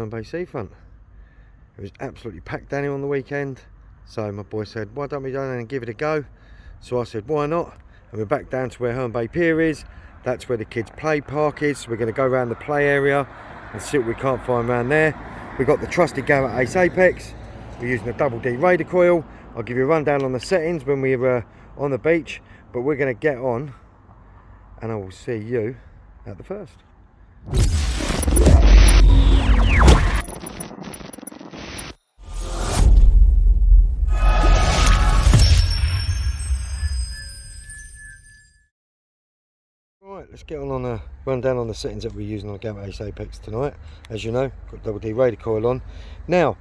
Herne Bay seafront. It was absolutely packed down here on the weekend, so my boy said, why don't we go down and give it a go? So I said, why not? And we're back down to where Herne Bay Pier is. That's where the kids' play park is. So we're going to go around the play area and see what we can't find around there. We've got the trusty Garrett Ace Apex. We're using a double D radar coil. I'll give you a rundown on the settings when we were on the beach, but we're going to get on and I will see you at the first. Right, let's get on a rundown on the settings that we're using on the Garrett Ace Apex tonight. As you know, got double D radar coil on. Now,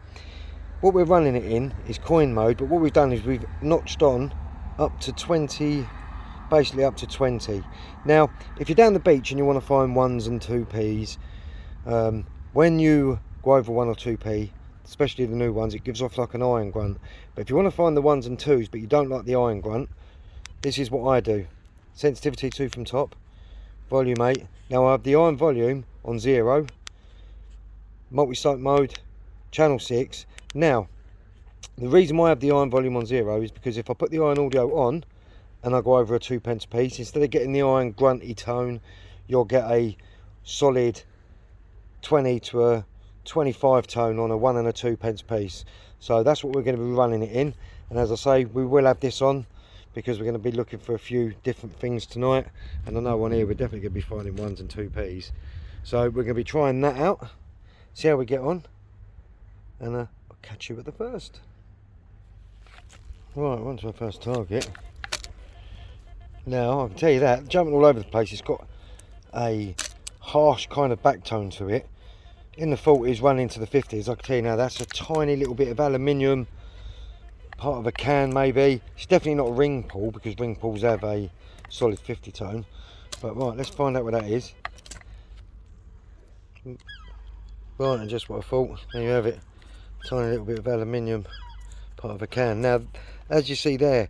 what we're running it in is coin mode, but what we've done is we've notched on up to 20, basically up to 20. Now, if you're down the beach and you want to find 1s and 2p's, when you go over 1 or 2p, especially the new ones, it gives off like an iron grunt. But if you want to find the 1s and 2s, but you don't like the iron grunt, this is what I do. Sensitivity 2 from top, volume 8. Now I have the iron volume on 0, multi-site mode, channel 6. Now, the reason why I have the iron volume on 0 is because if I put the iron audio on and I go over a 2p piece, instead of getting the iron grunty tone, you'll get a solid 20 to a 25 tone on a 1 and a 2p piece. So that's what we're going to be running it in. And as I say, we will have this on because we're going to be looking for a few different things tonight. And I know on here we're definitely going to be finding 1s and 2p's. So we're going to be trying that out, see how we get on, and I'll catch you at the first. Right, on to our first target. Now, I can tell you that, jumping all over the place, it's got a harsh kind of back tone to it. In the 40s, running into the 50s, I can tell you now, that's a tiny little bit of aluminium, part of a can maybe. It's definitely not a ring pull, because ring pulls have a solid 50 tone. But right, let's find out what that is. Right, and just what I thought, there you have it. Tiny little bit of aluminium, part of a can. Now, as you see there,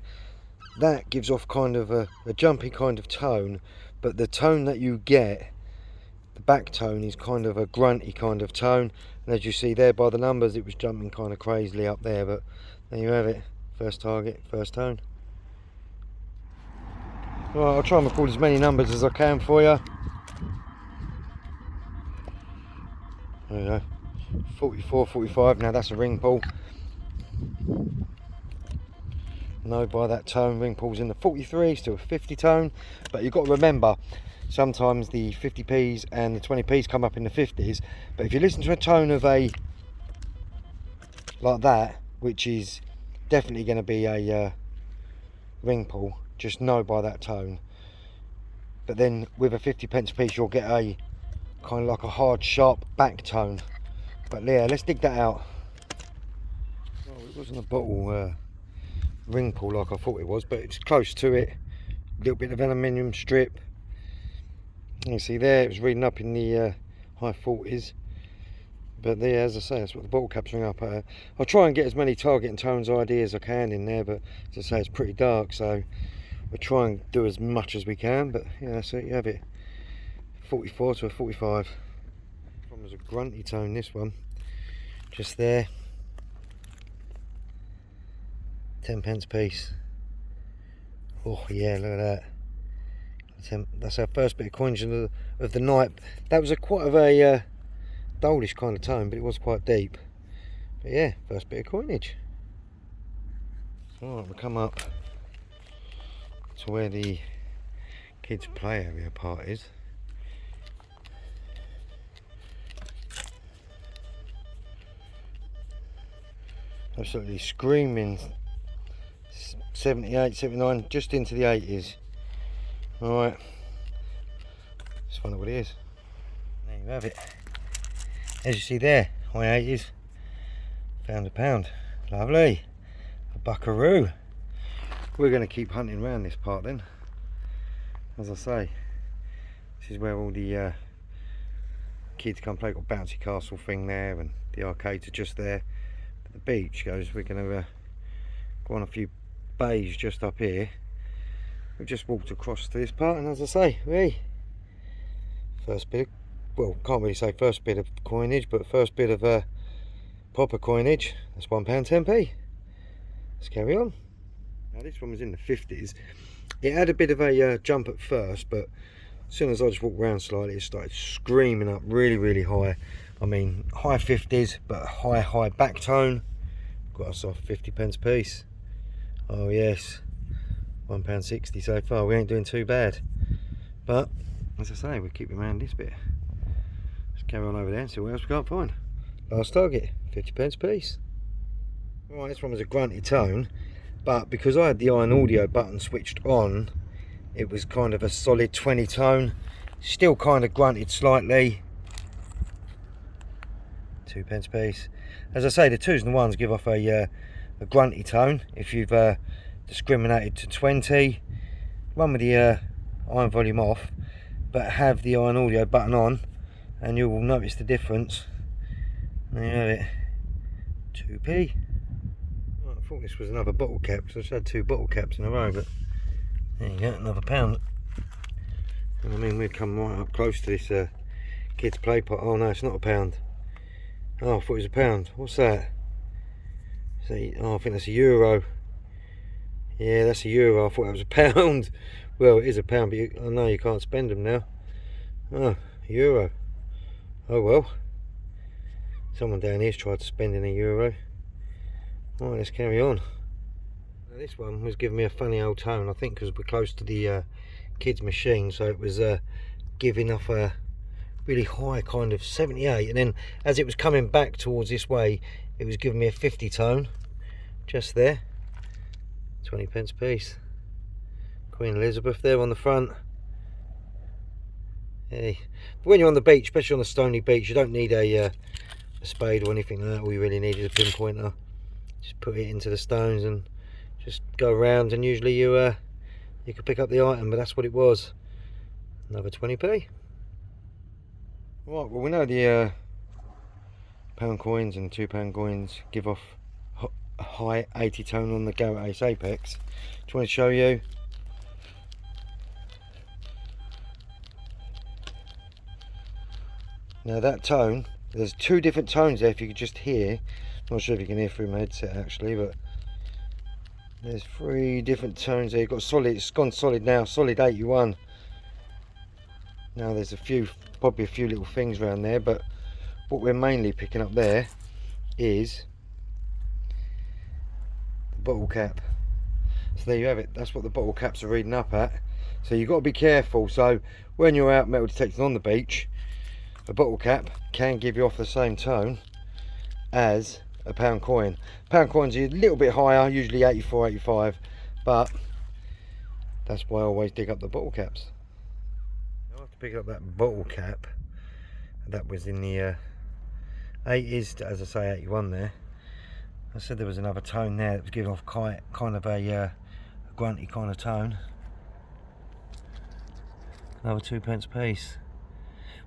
that gives off kind of a jumpy kind of tone, but the tone that you get, the back tone, is kind of a grunty kind of tone. And as you see there by the numbers, it was jumping kind of crazily up there, but there you have it. First target, first tone. Right, I'll try and record as many numbers as I can for you. There you go. 44, 45, now that's a ring pull. No, by that tone, ring pull's in the 43, still a 50 tone. But you've got to remember, sometimes the 50p's and the 20p's come up in the 50s. But if you listen to a tone of a, like that, which is definitely going to be a ring pull, just know by that tone. But then with a 50p piece, you'll get a kind of like a hard, sharp back tone. But yeah, let's dig that out. Well, it wasn't a bottle ring pull like I thought it was, but it's close to it. A little bit of aluminium strip. You see there, it was reading up in the high 40s. But there, as I say, that's what the bottle cap's ring up at. I'll try and get as many target and tones ID as I can in there, but as I say, it's pretty dark, so we'll try and do as much as we can. But yeah, so you have it. 44 to a 45. This one was a grunty tone, this one. Just there. 10p piece. Oh yeah, look at that. That's our first bit of coinage of the night. That was quite of a dullish kind of tone, but it was quite deep. But yeah, first bit of coinage. Alright, we'll come up to where the kids' play area part is. Absolutely screaming 78, 79, just into the 80s. Alright, let's find out what it is. There you have it. As you see there, high 80s, found a pound. Lovely, a buckaroo. We're going to keep hunting around this part then. As I say, this is where all the kids come play. Got bouncy castle thing there, and the arcades are just there. But the beach goes, we're going to go on a few bays just up here. We've just walked across to this part, and as I say, hey, first bit well, can't really say first bit of coinage, but first bit of proper coinage. That's £1.10p. Let's carry on. Now this one was in the 50s. It had a bit of a jump at first, but as soon as I just walked around slightly, it started screaming up really high. I mean, high 50s, but high back tone. Got us off 50p piece. Oh yes, £1.60 so far. We ain't doing too bad. But as I say, we'll keep around this bit. Let's carry on over there and see what else we can't find. Last target, 50p piece. Right, this one was a grunty tone, but because I had the iron audio button switched on, it was kind of a solid 20 tone. Still kind of grunted slightly. 2p piece. As I say, the 2s and 1s give off a grunty tone. If you've discriminated to 20, run with the iron volume off, but have the iron audio button on, and you will notice the difference. There you have it, 2p. Right, I thought this was another bottle cap, because I just had 2 bottle caps in a row, but there you go, another £1. And I mean, we've come right up close to this kids' play pot. Oh no, it's not £1. Oh, I thought it was £1. What's that? Oh, I think that's €1. Yeah, that's €1. I thought that was £1. Well, it is £1, but I know you can't spend them now. Oh, €1. Oh well. Someone down here's tried to spend in €1. Right, let's carry on. Now, this one was giving me a funny old tone, I think because we're close to the kids' machine, so it was giving off a really high kind of 78, and then as it was coming back towards this way, it was giving me a 50 tone just there. 20p piece. Queen Elizabeth there on the front. Hey, but when you're on the beach, especially on the stony beach, you don't need a spade or anything like that. All you really need is a pinpointer. Just put it into the stones and just go around, and usually you can pick up the item. But that's what it was. Another 20p. Right, well, we know the pound coins and £2 coins give off a high 80 tone on the Garrett Ace Apex. Just want to show you. Now that tone, there's 2 different tones there if you could just hear. Not sure if you can hear through my headset actually, but there's 3 different tones there. You've got solid, it's gone solid now, solid 81. Now there's probably a few little things around there, but what we're mainly picking up there is the bottle cap. So there you have it, that's what the bottle caps are reading up at. So you've got to be careful. So when you're out metal detecting on the beach, a bottle cap can give you off the same tone as a pound coin. Pound coins are a little bit higher, usually 84, 85, but that's why I always dig up the bottle caps. I have to pick up that bottle cap. That was in the 80s, as I say, 81 there. I said there was another tone there that was giving off kind of a grunty kind of tone. Another 2p piece.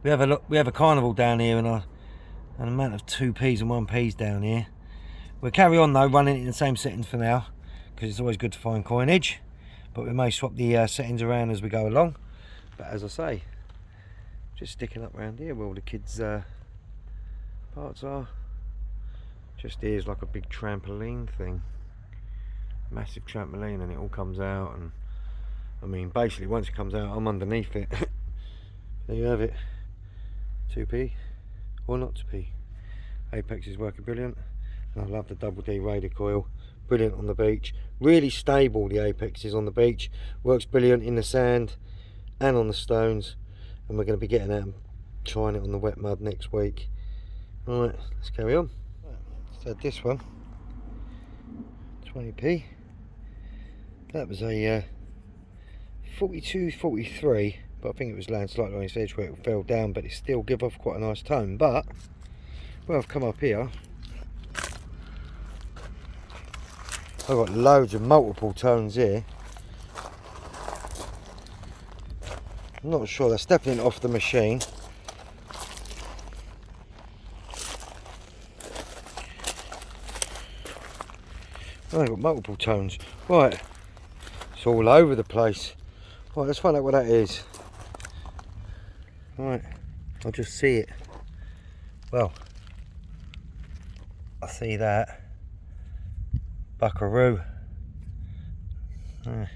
We have a carnival down here, and an amount of 2p's and 1p's down here. We'll carry on though, running it in the same settings for now, because it's always good to find coinage. But we may swap the settings around as we go along. But as I say, just sticking up around here where all the kids' parts are. Just here's like a big trampoline thing, massive trampoline, and it all comes out. And I mean, basically once it comes out, I'm underneath it. There you have it. 2p or not 2p. Apex is working brilliant, and I love the double D radar coil. Brilliant on the beach, really stable. The Apex is on the beach, works brilliant in the sand and on the stones, and we're going to be getting out and trying it on the wet mud next week. Right, let's carry on. So this one, 20p. That was a 42, 43. But I think it was laying slightly on its edge where it fell down, but it still give off quite a nice tone. But when I've come up here, I've got loads of multiple tones here. I'm not sure, that's definitely off the machine. I've got multiple tones. Right, it's all over the place. Right, let's find out what that is. Right, I'll just see it. Well, I see that. Buckaroo. A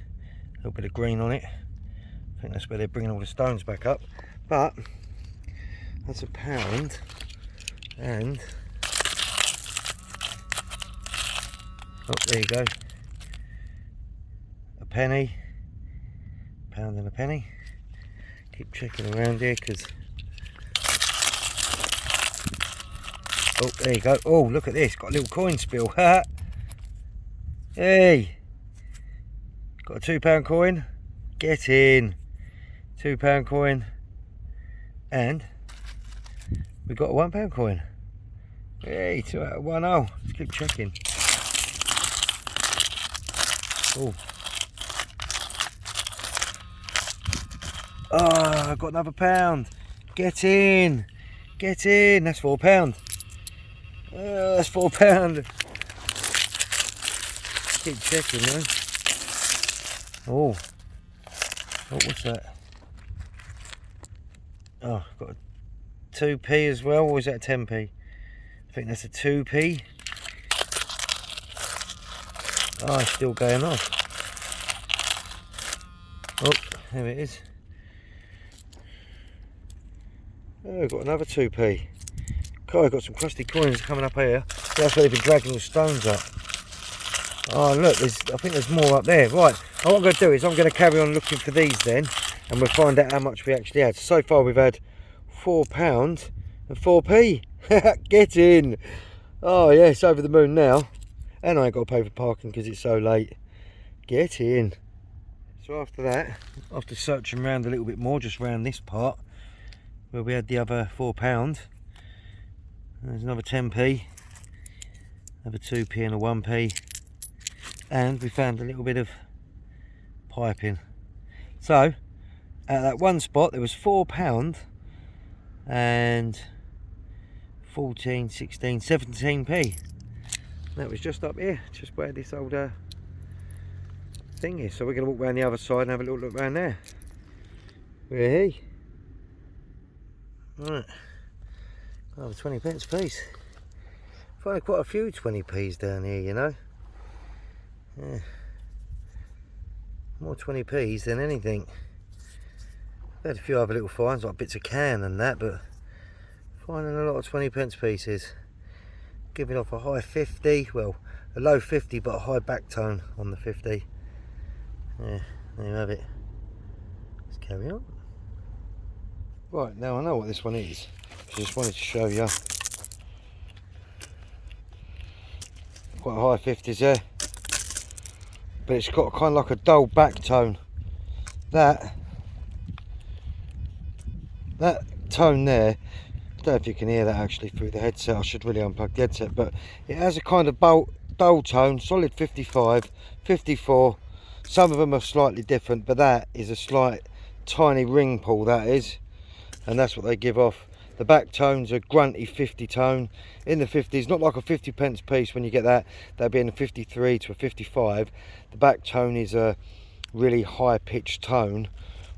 little bit of green on it. I think that's where they're bringing all the stones back up. But that's £1 and oh, there you go. A penny. £1 and a penny. Keep checking around here because oh, there you go. Oh, look at this. Got a little coin spill. Hey, got a £2 coin. Get in. £2 coin. And we got a £1 coin. Hey, 2 out of 1. Oh, let's keep checking. Oh. Oh, I got another £1. Get in. Get in. That's £4. That's £4. Keep checking though. Oh, what's that? Oh, got a 2p as well, or is that a 10p? I think that's a 2p. Oh, it's still going off. Oh, there it is. Oh, got another 2p. God, I've got some crusty coins coming up here. That's where they've been dragging the stones up. Oh look, I think there's more up there. Right, what I'm going to do is I'm going to carry on looking for these then, and we'll find out how much we actually had. So far we've had £4 and 4p. Get in. Oh yeah, it's over the moon now. And I ain't got to pay for parking because it's so late. Get in. So after that, after searching around a little bit more, just around this part, where we had the other £4, there's another 10p, another 2p and a 1p. And we found a little bit of piping. So at that one spot there was £4 and 14, 16, 17p. That was just up here, just where this old thing is. So we're going to walk around the other side and have a little look around there. We're here. Right, another 20p piece. Find quite a few 20p's down here, you know. Yeah. More 20p's than anything. I've had a few other little finds, like bits of can and that, but finding a lot of 20p pieces. Giving off a high 50, well, a low 50, but a high back tone on the 50. Yeah, there you have it. Let's carry on. Right, now I know what this one is. I just wanted to show you. Quite a high 50s there. But it's got kind of like a dull back tone. That tone there, I don't know if you can hear that actually through the headset. I should really unplug the headset, but it has a kind of dull tone, solid 55, 54. Some of them are slightly different, but that is a slight tiny ring pull, that is, and that's what they give off. The back tone's a grunty 50 tone. In the 50s, not like a 50p piece when you get that, that'd be in a 53 to a 55. The back tone is a really high pitched tone,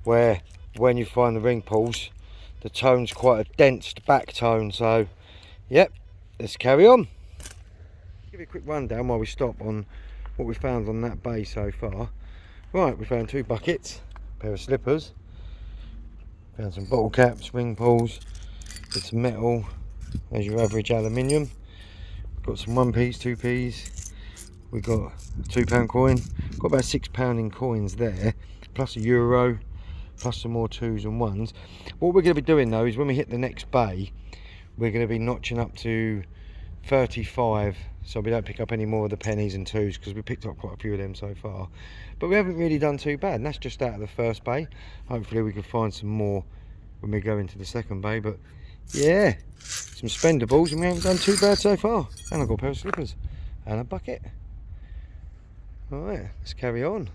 where when you find the ring pulls, the tone's quite a dense back tone. So, yep, let's carry on. Give you a quick rundown while we stop on what we found on that bay so far. Right, we found 2 buckets, a pair of slippers, found some bottle caps, ring pulls, bits of metal, as your average aluminium. Got some 1p's, 2p's. We got a £2 coin. Got about £6 in coins there, plus a euro, plus some more 2s and 1s. What we're going to be doing though is when we hit the next bay, we're going to be notching up to 35, so we don't pick up any more of the pennies and 2s, because we picked up quite a few of them so far. But we haven't really done too bad, and that's just out of the first bay. Hopefully we can find some more when we go into the second bay. But yeah, some spendables, and we haven't done too bad so far. And I've got a pair of slippers and a bucket. Alright, let's carry on.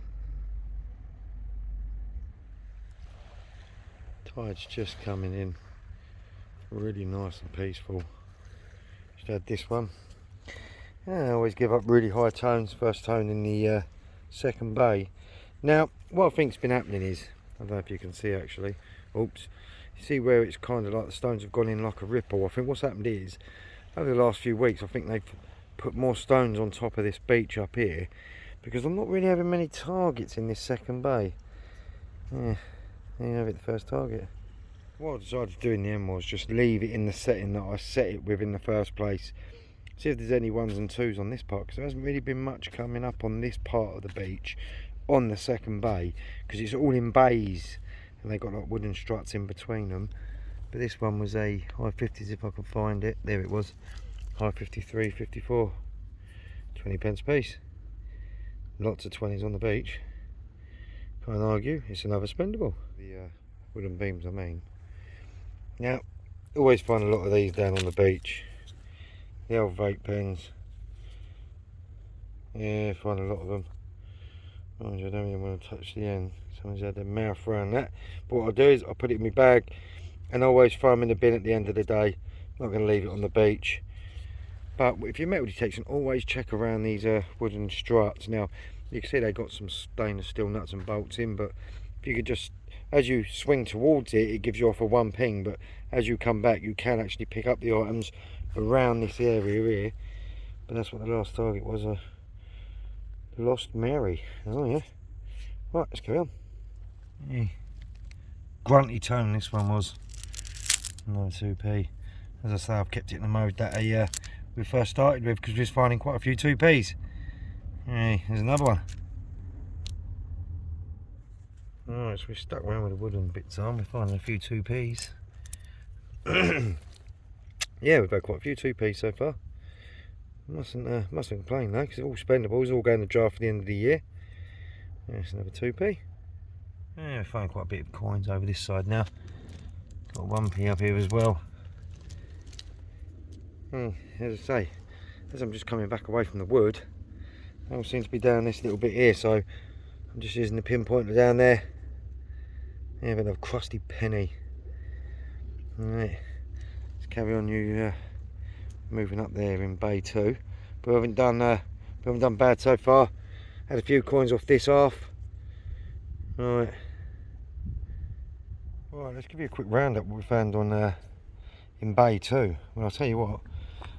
Tide's just coming in, really nice and peaceful. Just had this one. Yeah, I always give up really high tones, first tone in the second bay. Now, what I think's been happening is, I don't know if you can see actually, oops, see where it's kind of like the stones have gone in like a ripple. I think what's happened is, over the last few weeks, I think they've put more stones on top of this beach up here, because I'm not really having many targets in this second bay. Yeah, there you have it, the first target. What I decided to do in the end was just leave it in the setting that I set it with in the first place. See if there's any 1s and 2s on this part, because there hasn't really been much coming up on this part of the beach on the second bay, because it's all in bays and they've got like wooden struts in between them. But this one was a high 50s if I could find it. There it was, high 53, 54, 20 pence a piece. Lots of 20s on the beach. Can't argue, it's another spendable. The wooden beams I mean. Now, always find a lot of these down on the beach. The old vape pens. Yeah, find a lot of them. Mind you, I don't even want to touch the end. Someone's had their mouth around that. But what I'll do is I'll put it in my bag and always throw them in the bin at the end of the day. I'm not going to leave it on the beach. But if you're metal detection, always check around these wooden struts. Now, you can see they've got some stainless steel nuts and bolts in, but if you could just, as you swing towards it, it gives you off a one ping, but as you come back, you can actually pick up the items around this area here. But that's what the last target was, Lost Mary. Oh yeah. Right, let's carry on. Yeah. Grunty tone this one was. Another 2p. As I say, I've kept it in the mode that we first started with, because we was finding quite a few 2p's. Hey, there's another one. Alright, so we stuck around with the wooden bits on. We're finding a few 2p's. Yeah, we've had quite a few 2p's so far. Mustn't complain though, because it's all spendable. It's all going to jar for the end of the year. There's another 2p. Yeah, we're finding quite a bit of coins over this side now. Got 1p up here as well. As I say, as I'm just coming back away from the wood, they all seem to be down this little bit here, so I'm just using the pinpointer down there. Yeah, but a crusty penny. Alright, let's carry on. You moving up there in bay 2. But we haven't done bad so far. Had a few coins off this half. Right, let's give you a quick roundup what we found on in bay 2. Well, I'll tell you what,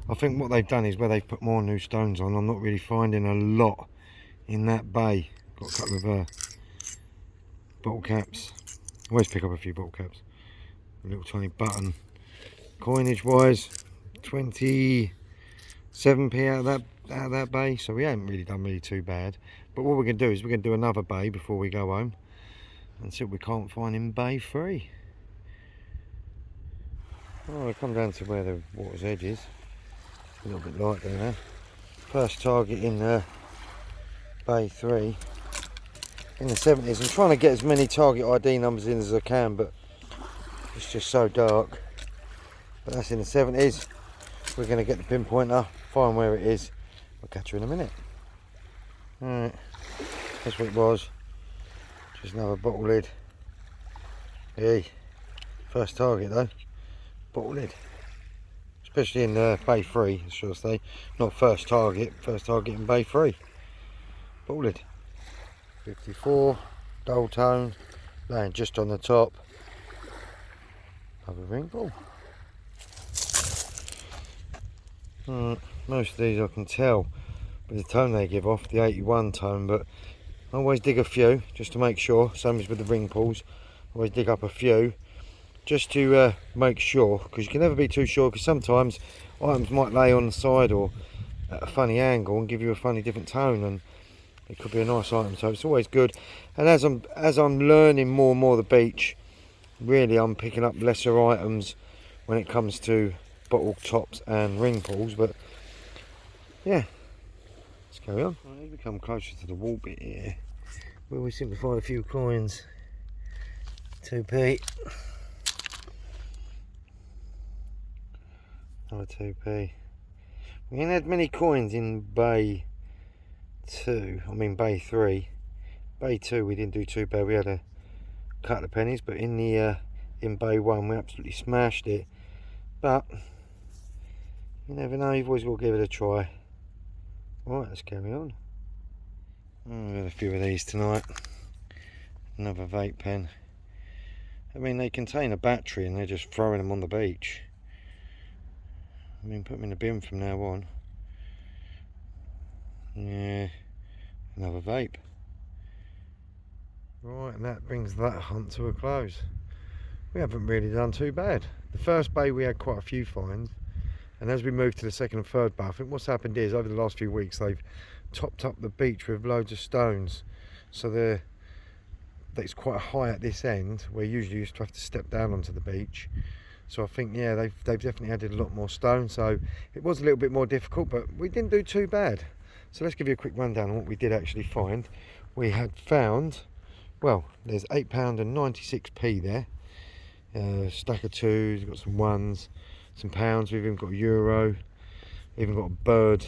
I think what they've done is where they've put more new stones on, I'm not really finding a lot in that bay. Got a couple of bottle caps. Always pick up a few bottle caps. A little tiny button. Coinage wise, 27p out of that bay, so we haven't really done too bad. But what we're going to do is we're going to do another bay before we go home and see what we can't find in bay 3. Oh, I come down to where the water's edge is. A little bit light there now. First target in bay 3 in the 70s. I'm trying to get as many target ID numbers in as I can, but it's just so dark. But that's in the 70s. We're going to get the pinpointer, find where it is. I'll catch you in a minute. Alright, that's what it was. Just another bottle lid. Hey, first target though. Bottle lid. Especially in bay 3, should I say. Not first target in bay 3. Bottle lid. 54, dull tone, laying just on the top. Another ring ball. Most of these I can tell with the tone they give off, the 81 tone, but I always dig a few just to make sure. Same as with the ring pulls, always dig up a few just to make sure, because you can never be too sure, because sometimes items might lay on the side or at a funny angle and give you a funny different tone, and it could be a nice item, so it's always good. And as I'm learning more and more the beach, really I'm picking up lesser items when it comes to bottle tops and ring pulls. But yeah, let's carry on. Right, as we come closer to the wall bit here, where we seem to find a few coins. 2p. Another 2p. We ain't had many coins in bay 2, I mean bay 3. Bay 2 we didn't do too bad, we had a couple of pennies, but in the in bay 1 we absolutely smashed it. But you never know, you've always got to give it a try. Right, let's carry on. We've had a few of these tonight. Another vape pen. I mean, they contain a battery and they're just throwing them on the beach. I mean, put them in the bin from now on. Yeah, another vape. Right, and that brings that hunt to a close. We haven't really done too bad. The first bay we had quite a few finds, and as we moved to the second and third bay, I think what's happened is over the last few weeks they've topped up the beach with loads of stones, so it's quite high at this end where usually you used to have to step down onto the beach. So I think, yeah, they've definitely added a lot more stone, so it was a little bit more difficult, but we didn't do too bad. So let's give you a quick rundown on what we did actually find. We had found, well, there's £8.96 there, stack of twos, we've got some ones, some pounds, we've even got a euro, even got a bird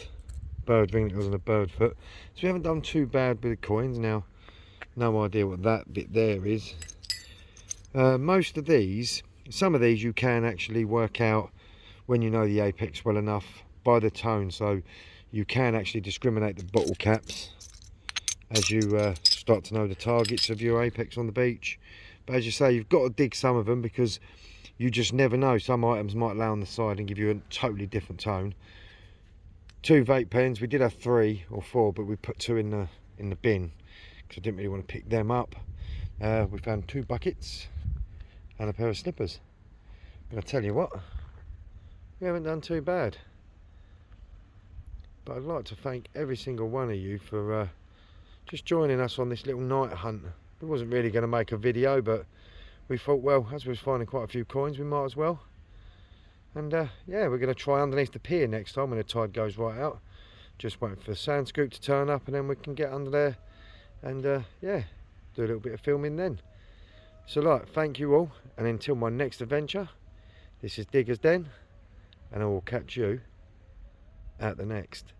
ring that goes on a bird foot. So we haven't done too bad with the coins. Now, no idea what that bit there is. Most of these, some of these you can actually work out when you know the apex well enough by the tone, so you can actually discriminate the bottle caps as you start to know the targets of your apex on the beach. But as you say, you've got to dig some of them because you just never know. Some items might lay on the side and give you a totally different tone. 2 vape pens, we did have 3 or 4, but we put 2 in the bin because I didn't really want to pick them up. We found 2 buckets and a pair of slippers. But I tell you what, we haven't done too bad. But I'd like to thank every single one of you for just joining us on this little night hunt. We wasn't really going to make a video, but we thought, well, as we was finding quite a few coins, we might as well. And yeah, we're going to try underneath the pier next time when the tide goes right out. Just waiting for the sand scoop to turn up, and then we can get under there and yeah, do a little bit of filming then. So like, thank you all, and until my next adventure, this is Digger's Den, and I will catch you at the next.